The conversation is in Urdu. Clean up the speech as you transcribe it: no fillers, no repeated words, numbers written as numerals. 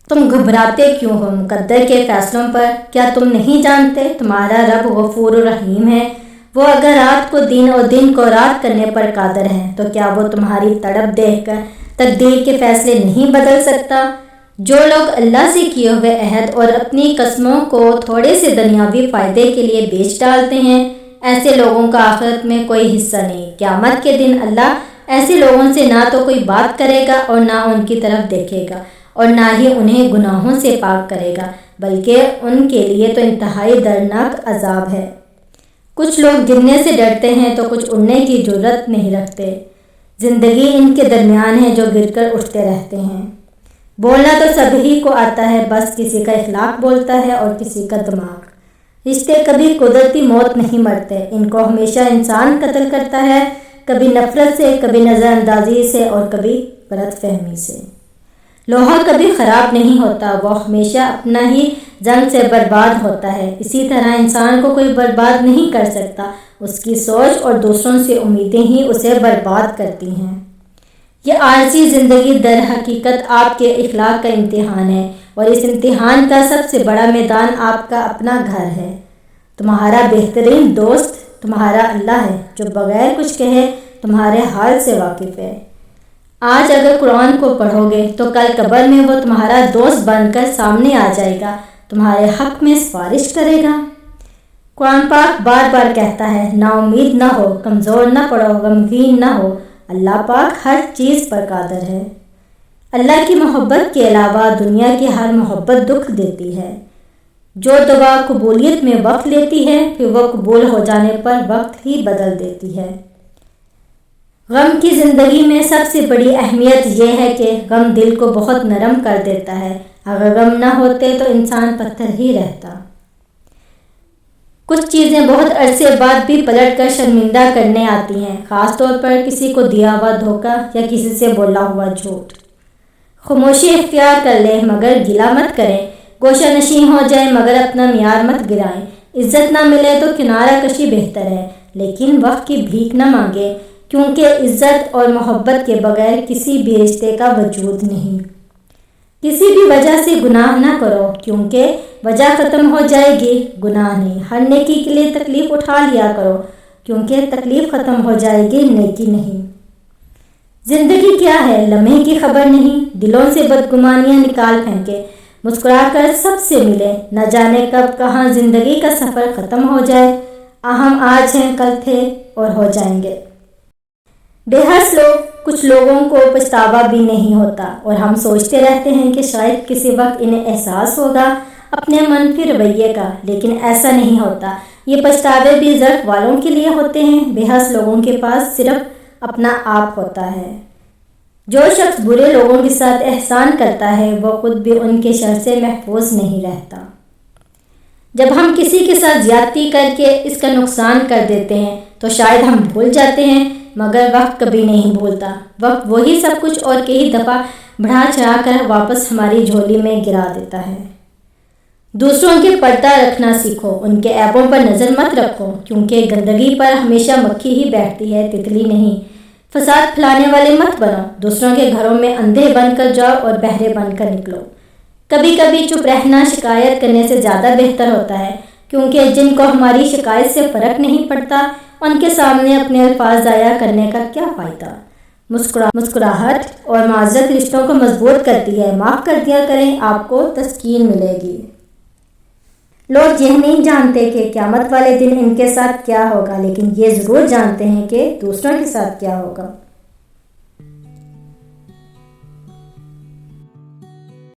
تم گھبراتے کیوں ہو مقدر کے فیصلوں پر؟ کیا تم نہیں جانتے تمہارا رب غفور الرحیم ہے؟ وہ اگر رات کو دن اور دن کو رات کرنے پر قادر ہے تو کیا وہ تمہاری تڑپ دیکھ کر تقدیر کے فیصلے نہیں بدل سکتا؟ جو لوگ اللہ سے کیے ہوئے عہد اور اپنی قسموں کو تھوڑے سے دنیاوی فائدے کے لیے بیچ ڈالتے ہیں، ایسے لوگوں کا آخرت میں کوئی حصہ نہیں۔ قیامت کے دن اللہ ایسے لوگوں سے نہ تو کوئی بات کرے گا اور نہ ان کی طرف دیکھے گا اور نہ ہی انہیں گناہوں سے پاک کرے گا، بلکہ ان کے لیے تو انتہائی دردناک عذاب ہے۔ کچھ لوگ گرنے سے ڈرتے ہیں تو کچھ اڑنے کی جرت نہیں رکھتے۔ زندگی ان کے درمیان ہے جو گر کر اٹھتے رہتے ہیں۔ بولنا تو سبھی کو آتا ہے، بس کسی کا اخلاق بولتا ہے اور کسی کا دماغ۔ رشتے کبھی قدرتی موت نہیں مرتے، ان کو ہمیشہ انسان قتل کرتا ہے، کبھی نفرت سے، کبھی نظر اندازی سے اور کبھی غلط فہمی سے۔ لوہا کبھی خراب نہیں ہوتا، وہ ہمیشہ اپنا ہی زنگ سے برباد ہوتا ہے۔ اسی طرح انسان کو کوئی برباد نہیں کر سکتا، اس کی سوچ اور دوسروں سے امیدیں ہی اسے برباد کرتی ہیں۔ یہ عارضی زندگی در حقیقت آپ کے اخلاق کا امتحان ہے، اور اس امتحان کا سب سے بڑا میدان آپ کا اپنا گھر ہے۔ تمہارا بہترین دوست تمہارا اللہ ہے، جو بغیر کچھ کہے تمہارے حال سے واقف ہے۔ آج اگر قرآن کو پڑھو گے تو کل قبر میں وہ تمہارا دوست بن کر سامنے آ جائے گا، تمہارے حق میں سفارش کرے گا۔ قرآن پاک بار بار کہتا ہے، نا امید نہ ہو، کمزور نہ پڑو، غمگین نہ ہو، اللہ پاک ہر چیز پر قادر ہے۔ اللہ کی محبت کے علاوہ دنیا کی ہر محبت دکھ دیتی ہے۔ جو دعا قبولیت میں وقت لیتی ہے، پھر وہ قبول ہو جانے پر وقت ہی بدل دیتی ہے۔ غم کی زندگی میں سب سے بڑی اہمیت یہ ہے کہ غم دل کو بہت نرم کر دیتا ہے۔ اگر غم نہ ہوتے تو انسان پتھر ہی رہتا۔ کچھ چیزیں بہت عرصے بعد بھی پلٹ کر شرمندہ کرنے آتی ہیں، خاص طور پر کسی کو دیا ہوا دھوکہ یا کسی سے بولا ہوا جھوٹ۔ خاموشی اختیار کر لیں مگر گلہ مت کریں، گوشہ نشین ہو جائیں مگر اپنا معیار مت گرائیں۔ عزت نہ ملے تو کنارہ کشی بہتر ہے، لیکن وقت کی بھیک نہ مانگے، کیونکہ عزت اور محبت کے بغیر کسی بھی رشتے کا وجود نہیں۔ کسی بھی وجہ سے گناہ نہ کرو، کیونکہ وجہ ختم ہو جائے گی، گناہ نہیں۔ ہر نیکی کے لیے تکلیف اٹھا لیا کرو، کیونکہ تکلیف ختم ہو جائے گی، نیکی نہیں۔ زندگی کیا ہے، لمحے کی خبر نہیں، دلوں سے بدگمانیاں نکال پھینکے، مسکرا کر سب سے ملے، نہ جانے کب کہاں زندگی کا سفر ختم ہو جائے۔ ہم آج ہیں، کل تھے اور ہو جائیں گے۔ بے حس لوگ، کچھ لوگوں کو پچھتاوا بھی نہیں ہوتا، اور ہم سوچتے رہتے ہیں کہ شاید کسی وقت انہیں احساس ہوگا اپنے منفی رویے کا، لیکن ایسا نہیں ہوتا۔ یہ پچھتاوے بھی ظرف والوں کے لیے ہوتے ہیں۔ بے حس لوگوں کے پاس صرف اپنا آپ ہوتا ہے۔ جو شخص برے لوگوں کے ساتھ احسان کرتا ہے وہ خود بھی ان کے شر سے محفوظ نہیں رہتا۔ جب ہم کسی کے ساتھ زیادتی کر کے اس کا نقصان کر دیتے ہیں تو شاید ہم بھول جاتے ہیں، مگر وقت کبھی نہیں بھولتا۔ وقت وہی سب کچھ اور کئی دفعہ بڑھا چڑھا کر واپس ہماری جھولی میں گرا دیتا ہے۔ دوسروں کے پردہ رکھنا سیکھو، ان کے عیبوں پر نظر مت رکھو، کیونکہ گندگی پر ہمیشہ مکھی ہی بیٹھتی ہے، تتلی نہیں۔ فساد پھیلانے والے مت بنو، دوسروں کے گھروں میں اندھے بن کر جاؤ اور بہرے بن کر نکلو۔ کبھی کبھی چپ رہنا شکایت کرنے سے زیادہ بہتر ہوتا ہے، کیونکہ جن کو ہماری شکایت سے فرق نہیں پڑتا ان کے سامنے اپنے الفاظ ضائع کرنے کا کیا فائدہ۔ مسکراہٹ اور معذرت رشتوں کو مضبوط کرتی ہے۔ معاف کر دیا کریں، آپ کو تسکین ملے گی۔ لوگ یہ نہیں جانتے کہ قیامت والے دن ان کے ساتھ کیا ہوگا، لیکن یہ ضرور جانتے ہیں کہ دوسروں کے ساتھ کیا ہوگا۔